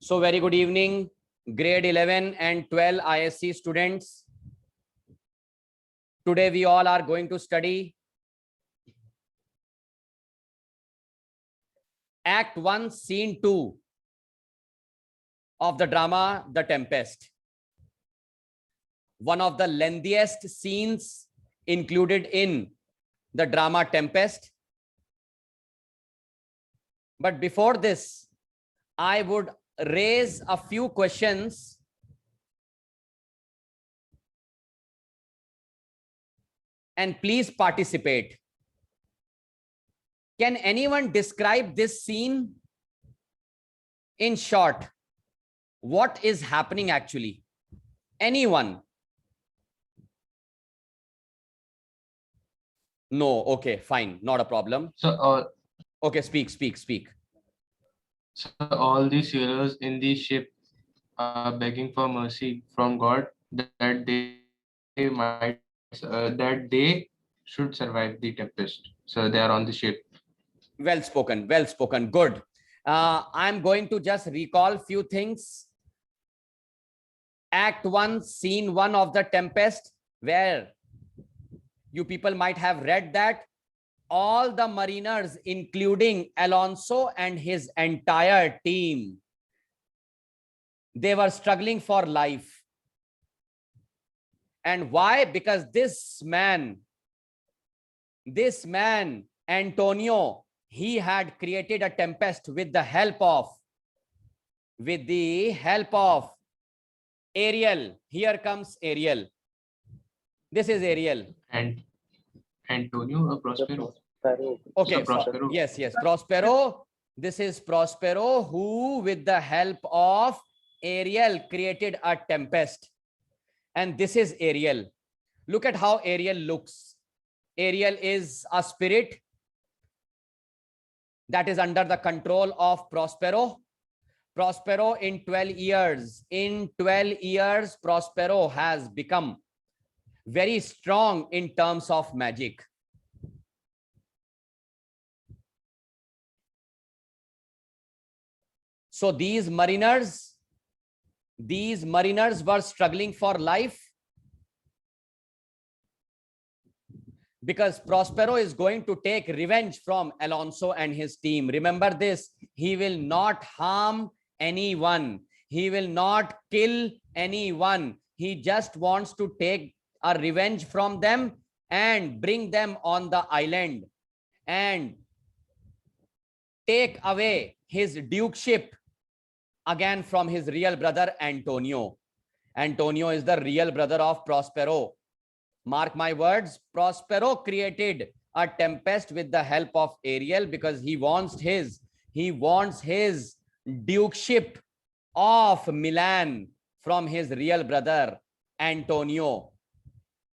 So very good evening, grade 11 and 12 ISC students. Today we all are going to study Act 1, Scene 2 of the drama The Tempest. One of the lengthiest scenes included in the drama Tempest. But before this, I would raise a few questions and please participate. Can anyone describe this scene in short? What is happening actually? Anyone? No, okay, fine, not a problem. So Okay, speak. so all the sailors in the ship are begging for mercy from God that they should survive the tempest. So they are on the ship. Well spoken, good. I'm going to just recall few things. Act 1, Scene 1 of the Tempest, where you people might have read that all the mariners, including Alonso and his entire team, they were struggling for life. And why? Because this man, Antonio, he had created a tempest with the help of Ariel. Here comes Ariel. This is Ariel. And Antonio Prospero. Okay. So Prospero. Yes. Prospero. This is Prospero, who with the help of Ariel created a tempest. And this is Ariel. Look at how Ariel looks. Ariel is a spirit that is under the control of Prospero. Prospero in 12 years, Prospero has become very strong in terms of magic. So these mariners were struggling for life because Prospero is going to take revenge from Alonso and his team. Remember this, he will not harm anyone. He will not kill anyone. He just wants to take a revenge from them and bring them on the island and take away his dukeship again from his real brother Antonio. Antonio is the real brother of Prospero. Mark my words, Prospero created a tempest with the help of Ariel because he wants his dukeship of Milan from his real brother Antonio,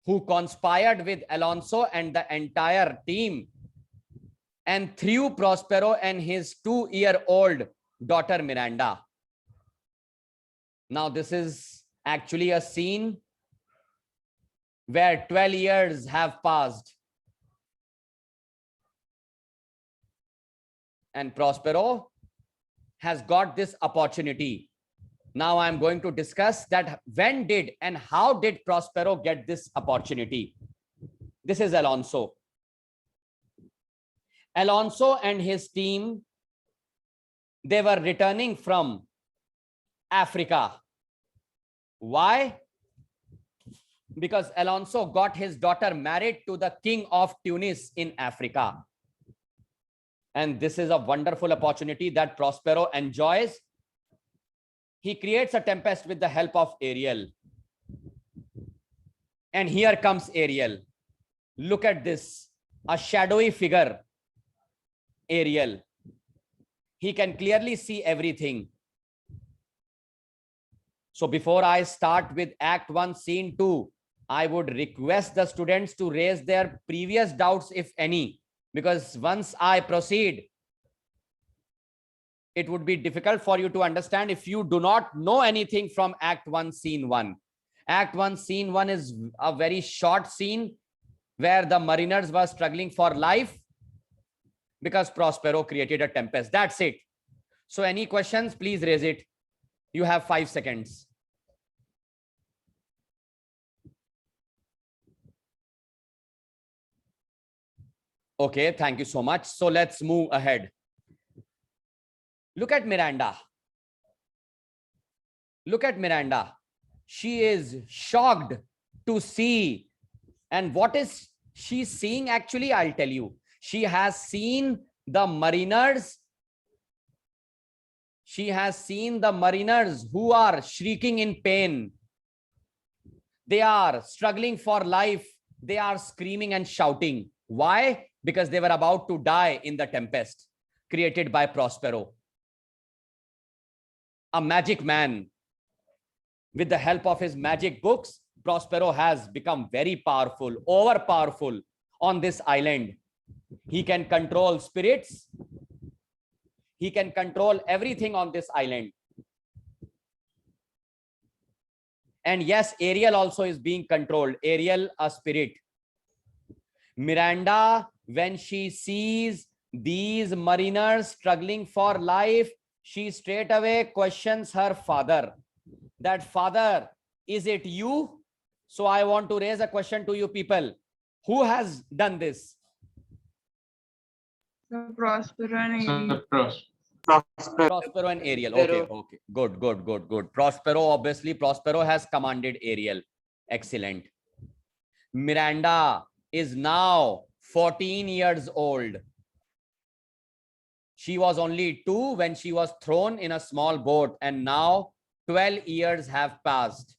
who conspired with Alonso and the entire team and threw Prospero and his 2-year-old daughter Miranda. Now this is actually a scene where 12 years have passed and Prospero has got this opportunity. Now I'm going to discuss that when did and how did Prospero get this opportunity. This is Alonso. Alonso and his team, they were returning from Africa. Why? Because Alonso got his daughter married to the king of Tunis in Africa. And this is a wonderful opportunity that Prospero enjoys. He creates a tempest with the help of Ariel. And here comes Ariel. Look at this, a shadowy figure, Ariel. He can clearly see everything. So before I start with Act 1, Scene 2, I would request the students to raise their previous doubts, if any, because once I proceed, it would be difficult for you to understand if you do not know anything from Act 1, Scene 1. Act 1, Scene 1 is a very short scene where the mariners were struggling for life because Prospero created a tempest. That's it. So any questions, please raise it. You have 5 seconds. Okay, thank you so much. So let's move ahead. Look at Miranda. Look at Miranda. She is shocked to see. And what is she seeing actually? I'll tell you. She has seen the mariners. She has seen the mariners who are shrieking in pain. They are struggling for life. They are screaming and shouting. Why? Because they were about to die in the tempest created by Prospero. A magic man. With the help of his magic books, Prospero has become very powerful, overpowerful on this island. He can control spirits. He can control everything on this island. And yes, Ariel also is being controlled. Ariel, a spirit. Miranda, when she sees these mariners struggling for life, she straight away questions her father. That, father, is it you? So I want to raise a question to you people. Who has done this? Prospero and Ariel. Prospero and Ariel. Okay, okay. Good. Prospero, obviously, Prospero has commanded Ariel. Excellent. Miranda is now 14 years old. She was only 2 when she was thrown in a small boat, and now 12 years have passed.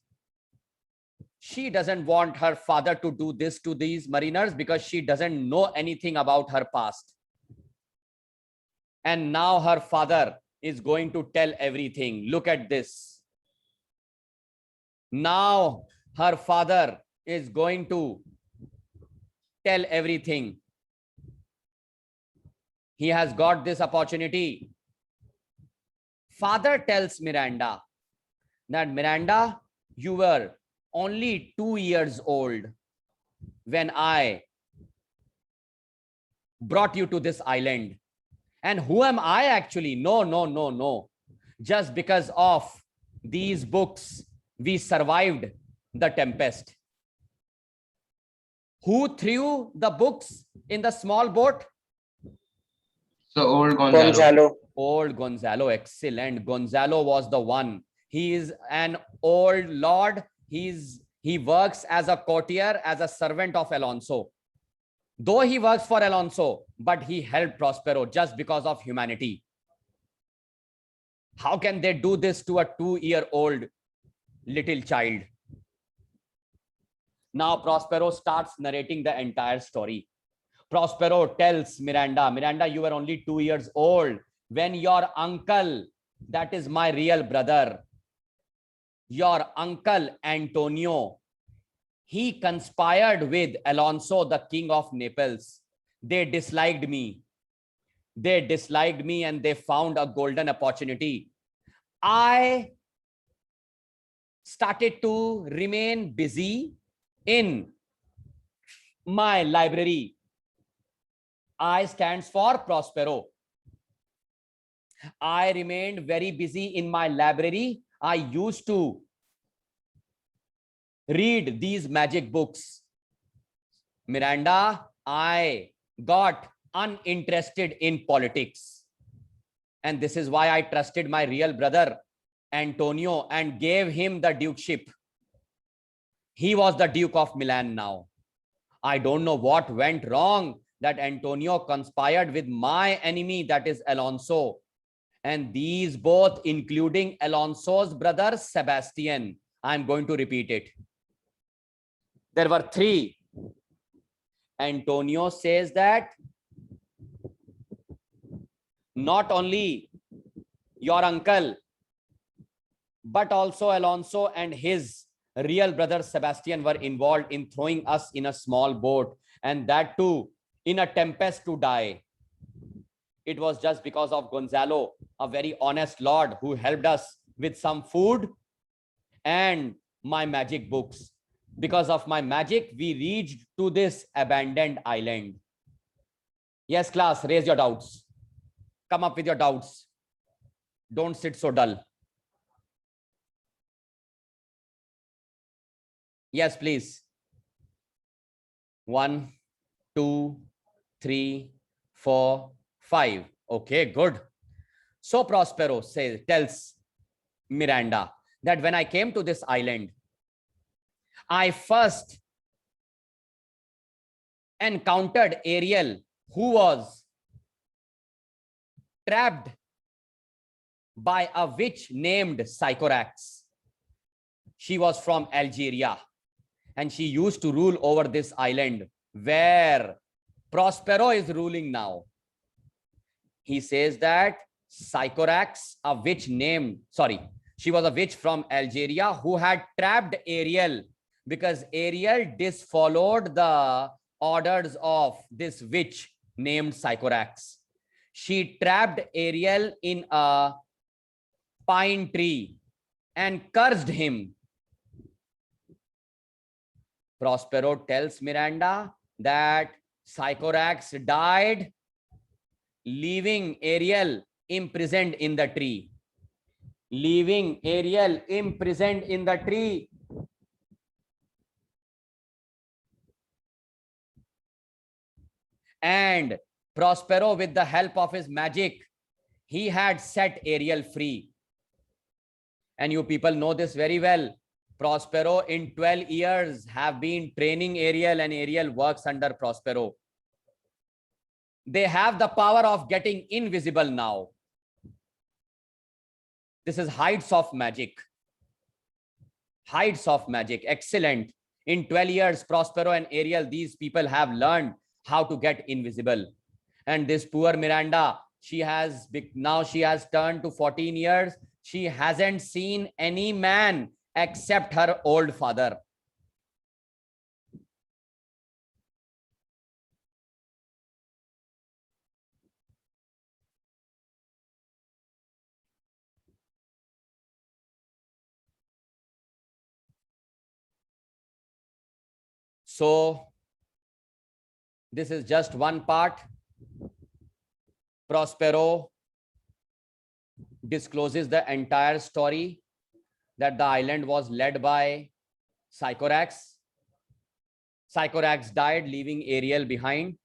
She doesn't want her father to do this to these mariners because she doesn't know anything about her past. And now her father is going to tell everything. Look at this. Now her father is going to tell everything. He has got this opportunity. Father tells Miranda that, Miranda, you were only 2 years old when I brought you to this island. And who am I actually? No. Just because of these books, we survived the tempest. Who threw the books in the small boat? So old Gonzalo. Old Gonzalo. Excellent. Gonzalo was the one. He is an old lord. He works as a courtier, as a servant of Alonso. Though he works for Alonso, but he helped Prospero just because of humanity. How can they do this to a 2-year-old little child? Now Prospero starts narrating the entire story. Prospero tells Miranda, Miranda, you were only 2 years old when your uncle, that is my real brother, your uncle Antonio, he conspired with Alonso, the king of Naples. They disliked me. And they found a golden opportunity. I started to remain busy in my library. I stands for Prospero. I remained very busy in my library. I used to read these magic books. Miranda, I got uninterested in politics. And this is why I trusted my real brother, Antonio, and gave him the dukeship. He was the Duke of Milan now. I don't know what went wrong that Antonio conspired with my enemy, that is Alonso. And these both, including Alonso's brother, Sebastian. I'm going to repeat it. There were 3. Antonio says that not only your uncle, but also Alonso and his real brother Sebastian were involved in throwing us in a small boat, and that too in a tempest to die. It was just because of Gonzalo, a very honest lord who helped us with some food and my magic books. Because of my magic, we reached to this abandoned island. Yes, class, raise your doubts. Come up with your doubts. Don't sit so dull. Yes, please. 1, 2, 3, 4, 5. Okay, good. So Prospero tells Miranda that when I came to this island, I first encountered Ariel, who was trapped by a witch named Sycorax. She was from Algeria and she used to rule over this island where Prospero is ruling now. He says that Sycorax, a witch named, she was a witch from Algeria who had trapped Ariel because Ariel disfollowed the orders of this witch named Sycorax. She trapped Ariel in a pine tree and cursed him. Prospero tells Miranda that Sycorax died, leaving Ariel imprisoned in the tree. Leaving Ariel imprisoned in the tree. And Prospero, with the help of his magic, he had set Ariel free. And you people know this very well. Prospero in 12 years have been training Ariel, and Ariel works under Prospero. They have the power of getting invisible now. This is heights of magic. Heights of magic. Excellent. In 12 years, Prospero and Ariel, these people have learned how to get invisible. And this poor Miranda, she has turned to 14 years. She hasn't seen any man except her old father. So this is just one part. Prospero discloses the entire story that the island was led by Sycorax. Sycorax died, leaving Ariel behind.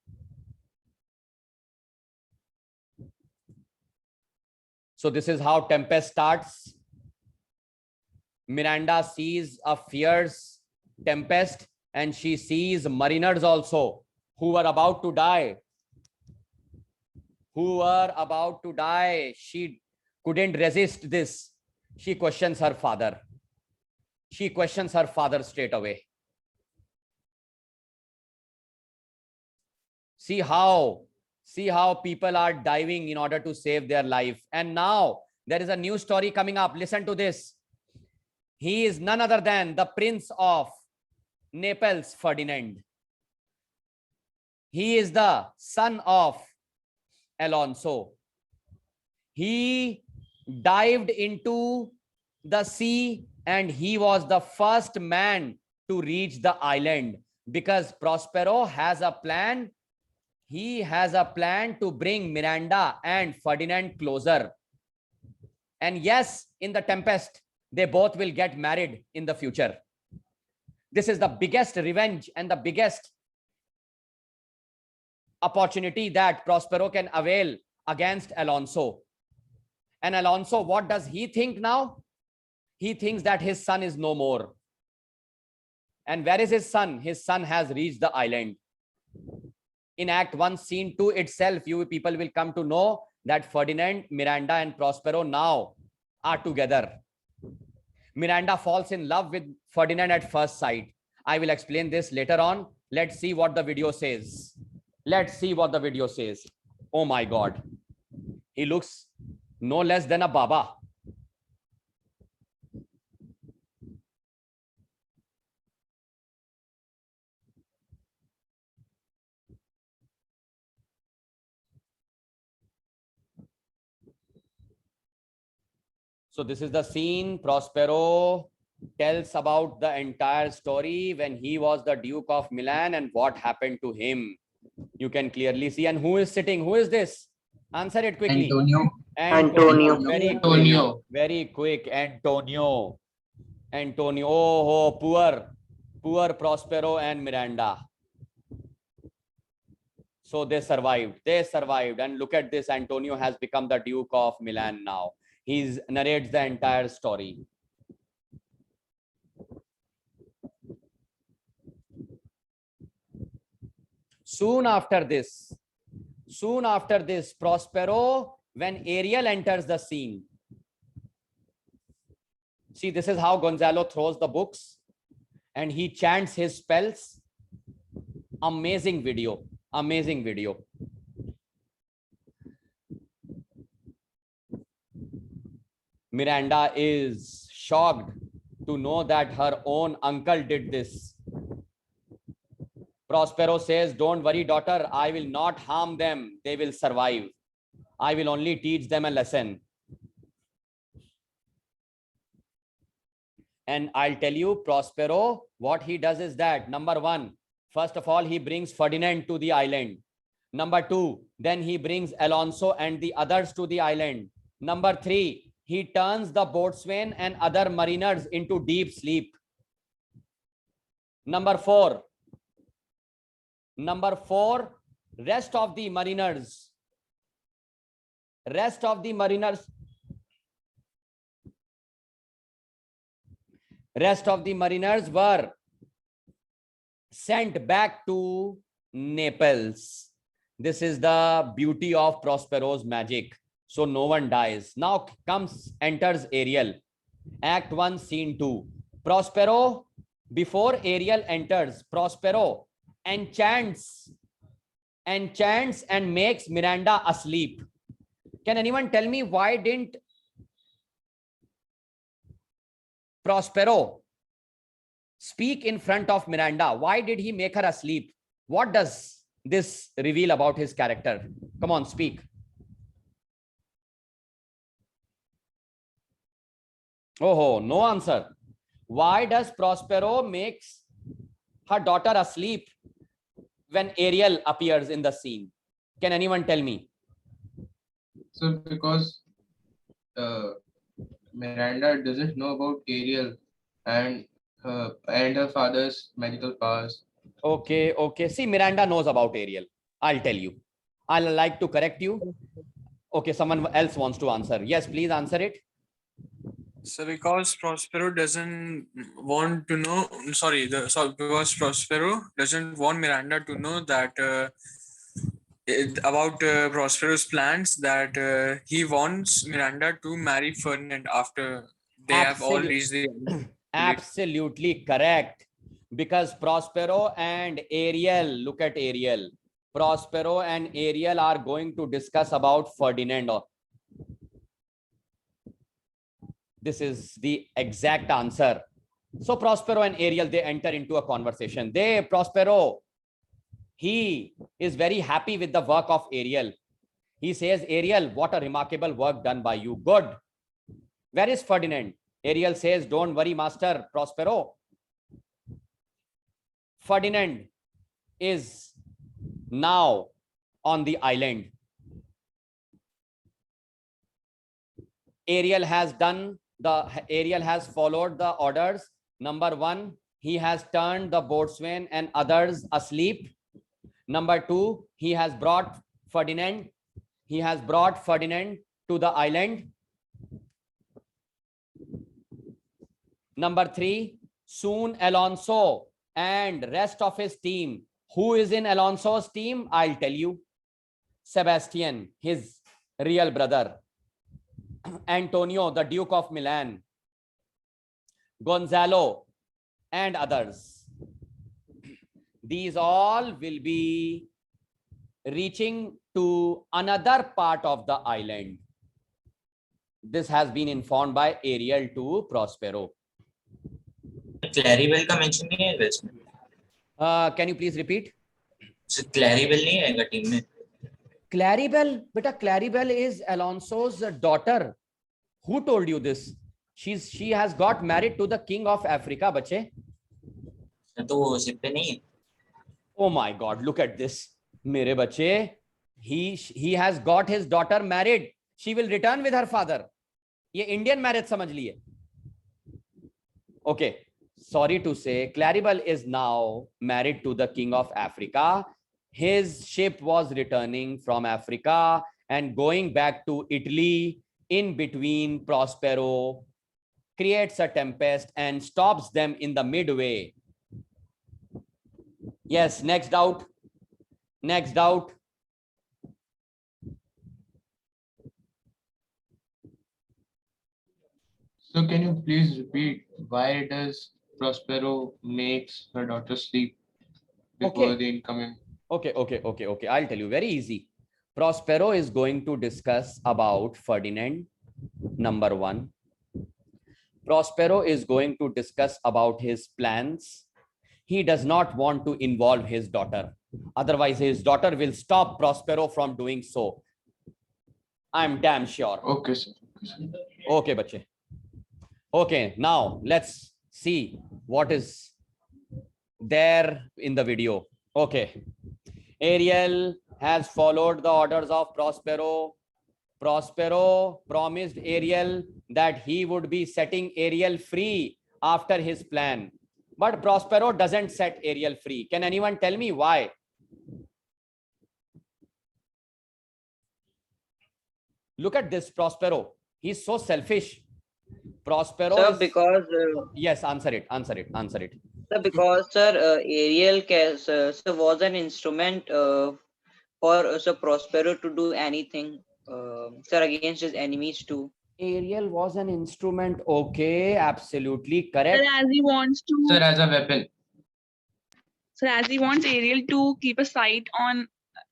So this is how Tempest starts. Miranda sees a fierce tempest and she sees mariners also who were about to die. She couldn't resist this. She questions her father. She questions her father straight away. See how people are diving in order to save their life. And now there is a new story coming up. Listen to this. He is none other than the Prince of Naples, Ferdinand. He is the son of Alonso. He dived into the sea and he was the first man to reach the island because Prospero has a plan. He has a plan to bring Miranda and Ferdinand closer. And yes, in the Tempest, they both will get married in the future. This is the biggest revenge and the biggest opportunity that Prospero can avail against Alonso. And Alonso, what does he think now? He thinks that his son is no more. And where is his son? His son has reached the island. In Act 1, Scene 2 itself, you people will come to know that Ferdinand, Miranda, and Prospero now are together. Miranda falls in love with Ferdinand at first sight. I will explain this later on. Let's see what the video says. Let's see what the video says. Oh my God. He looks no less than a Baba. So this is the scene. Prospero tells about the entire story when he was the Duke of Milan and what happened to him. You can clearly see. And who is sitting? Who is this? Answer it quickly. Antonio. Very quick. Antonio. Oh, poor. Poor Prospero and Miranda. So they survived. They survived. And look at this. Antonio has become the Duke of Milan now. He narrates the entire story. Soon after this, Prospero, when Ariel enters the scene. See, this is how Gonzalo throws the books and he chants his spells. Amazing video. Amazing video. Miranda is shocked to know that her own uncle did this. Prospero says, "Don't worry, daughter. I will not harm them. They will survive. I will only teach them a lesson." And I'll tell you, Prospero, what he does is that, number one, first of all, he brings Ferdinand to the island. Number two, then he brings Alonso and the others to the island. Number three, he turns the boatswain and other mariners into deep sleep. Number four, rest of the mariners were sent back to Naples. This is the beauty of Prospero's magic. So no one dies. Now enters Ariel. Act 1, Scene 2. Prospero, before Ariel enters, Prospero enchants and makes Miranda asleep. Can anyone tell me why didn't Prospero speak in front of Miranda? Why did he make her asleep? What does this reveal about his character? Come on, speak. Oh, no answer. Why does Prospero makes her daughter asleep when Ariel appears in the scene? Can anyone tell me? So because Miranda doesn't know about Ariel and her father's magical powers. Okay. See, Miranda knows about Ariel. I'll tell you. I'll like to correct you. Okay, someone else wants to answer. Yes, please answer it. So because Prospero doesn't want to know, because Prospero doesn't want Miranda to know that about Prospero's plans, that he wants Miranda to marry Ferdinand after they have all reached the end. Absolutely correct. Because Prospero and Ariel, look at Ariel. Prospero and Ariel are going to discuss about Ferdinand. This is the exact answer. So Prospero and Ariel, they enter into a conversation. Prospero, he is very happy with the work of Ariel. He says, "Ariel, what a remarkable work done by you. Good. Where is Ferdinand?" Ariel says, "Don't worry, Master Prospero. Ferdinand is now on the island. Ariel has followed the orders. Number one, he has turned the boatswain and others asleep. Number two, he has brought Ferdinand to the island. Number three, soon Alonso and rest of his team. Who is in Alonso's team? I'll tell you. Sebastian, his real brother. Antonio, the Duke of Milan. Gonzalo and others. These all will be reaching to another part of the island. This has been informed by Ariel to Prospero. Claribel का mention नहीं है इसमें. Can you please repeat? So Claribel नहीं आएगा team में. Claribel, beta, Claribel is Alonso's daughter. Who told you this? She has got married to the king of Africa, बच्चे. तो वो शिप पे नहीं है. Oh my God! Look at this, मेरे बच्चे. He has got his daughter married. She will return with her father. ये Indian marriage समझ लिए. Okay. sorry to say, Claribel is now married to the king of Africa. His ship was returning from Africa and going back to Italy. In between, Prospero creates a tempest and stops them in the midway. Yes, next doubt. Next doubt. So can you please repeat, why does Prospero makes her daughter sleep before Okay. the incoming? Okay. I'll tell you, very easy. Prospero is going to discuss about Ferdinand, number one. Prospero is going to discuss about his plans. He does not want to involve his daughter. Otherwise, his daughter will stop Prospero from doing so. I'm damn sure. Okay, sir. Okay, bache. Okay, now let's see what is there in the video. Okay. Ariel has followed the orders of Prospero. Prospero promised Ariel that he would be setting Ariel free after his plan. But Prospero doesn't set Ariel free. Can anyone tell me why? Look at this Prospero. He's so selfish. Prospero Sir, is... because Yes, answer it. sir, because sir, sir, was an instrument for Sir Prospero to do anything, sir, against his enemies too. Ariel was an instrument. Okay, absolutely correct. Sir, as he wants to, Sir, as a weapon. sir, as he wants Ariel to keep a sight on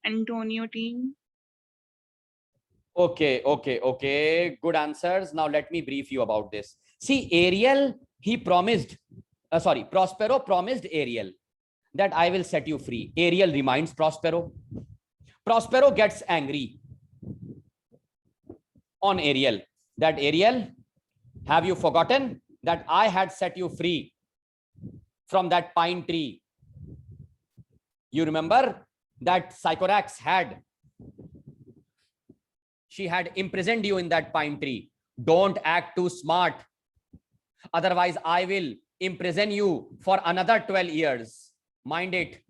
Antonio team. Okay. Good answers. Now let me brief you about this. See, Ariel, Prospero promised Ariel that I will set you free. Ariel reminds Prospero. Prospero gets angry on Ariel. That Ariel, have you forgotten that I had set you free from that pine tree? You remember that Sycorax she had imprisoned you in that pine tree. Don't act too smart. Otherwise, I will imprison you for another 12 years. Mind it.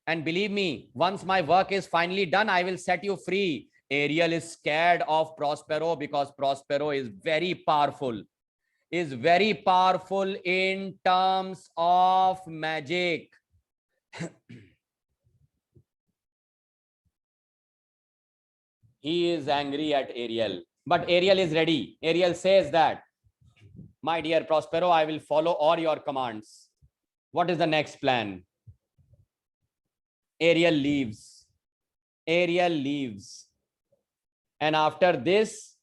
And believe me, once my work is finally done, I will set you free. Ariel is scared of Prospero because Prospero is very powerful. Is very powerful in terms of magic. He is angry at Ariel, but Ariel is ready. Ariel says that, my dear Prospero, I will follow all your commands. What is the next plan? Ariel leaves. And after this,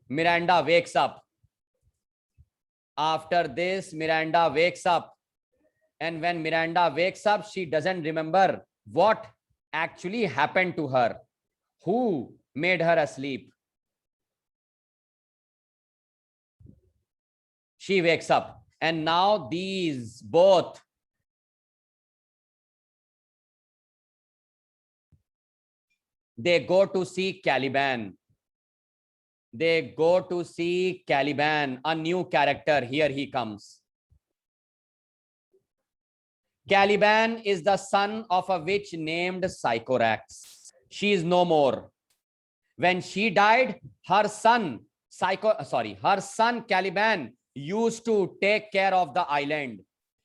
Miranda wakes up. And when Miranda wakes up, she doesn't remember what actually happened to her. Who made her asleep? She wakes up, and now these both they go to see Caliban. A new character. Here he comes. Caliban is the son of a witch named Sycorax. She is no more. When she died, her son Caliban used to take care of the island.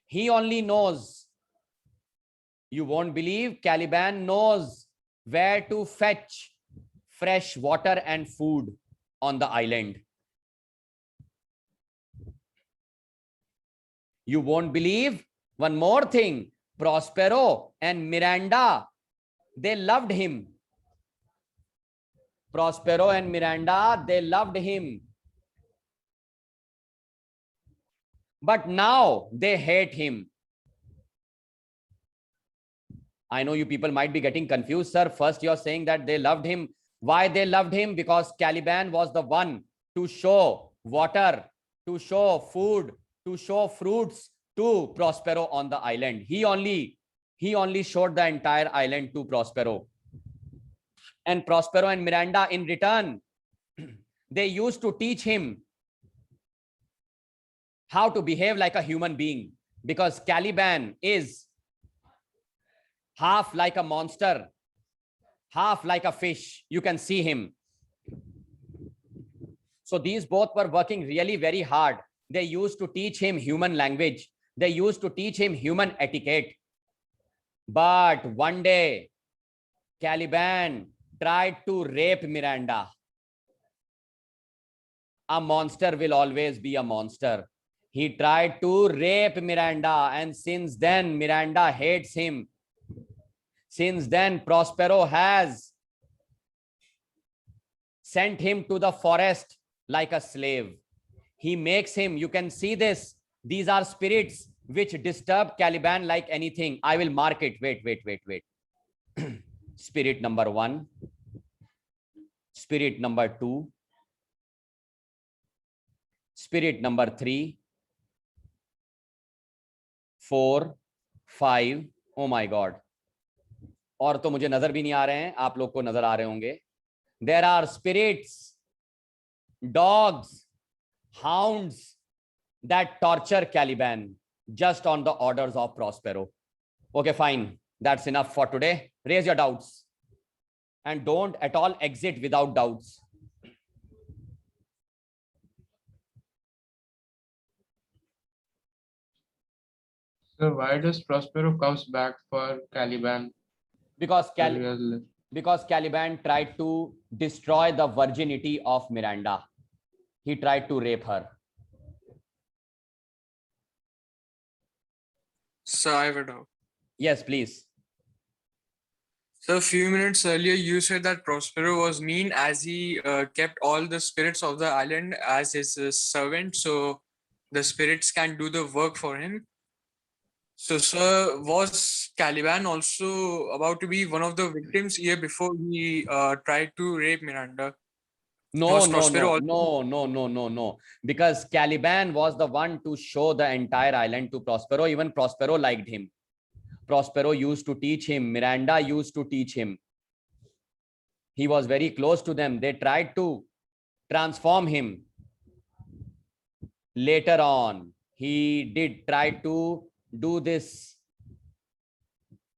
He only knows, you won't believe, Caliban knows where to fetch fresh water and food on the island. You won't believe one more thing. Prospero and Miranda, they loved him. But now they hate him. I know you people might be getting confused, sir. First, you're saying that they loved him. Why they loved him? Because Caliban was the one to show water, to show food, to show fruits to Prospero on the island. He only showed the entire island to Prospero. And Prospero and Miranda, in return, they used to teach him how to behave like a human being, because Caliban is half like a monster, half like a fish. You can see him. So these both were working really very hard. They used to teach him human language. They used to teach him human etiquette. But one day, Caliban tried to rape Miranda. A monster will always be a monster. He tried to rape Miranda, and since then, Miranda hates him. Since then, Prospero has sent him to the forest like a slave. He makes him, you can see this, these are spirits which disturb Caliban like anything. I will mark it. Wait. Spirit number 1, spirit number 2, spirit number 3, 4, 5. Oh my God. और तो मुझे नजर भी नहीं आ रहे हैं, आप लोग को नजर आ रहे होंगे. There are spirits, dogs, hounds that torture Caliban just on the orders of Prospero. Okay, fine. That's enough for today. Raise your doubts and don't at all exit without doubts. So why does Prospero comes back for Caliban? Because when he has left? because Caliban tried to destroy the virginity of Miranda. He tried to rape her. So I have a doubt. Yes, please. So a few minutes earlier, you said that Prospero was mean as he kept all the spirits of the island as his servant, so the spirits can do the work for him. So, sir, was Caliban also about to be one of the victims here before he tried to rape Miranda? No, Was no, Prospero no. Because Caliban was the one to show the entire island to Prospero. Even Prospero liked him. Prospero used to teach him. Miranda used to teach him. He was very close to them. They tried to transform him. Later on, he did try to do this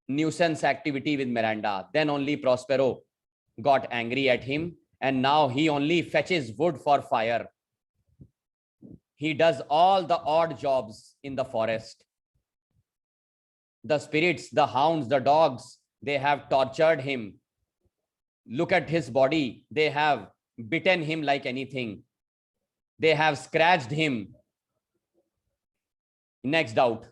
nuisance activity with Miranda. Then only Prospero got angry at him, and now he only fetches wood for fire. He does all the odd jobs in the forest. The spirits, the hounds, the dogs, they have tortured him. Look at his body. They have bitten him like anything. They have scratched him. Next doubt.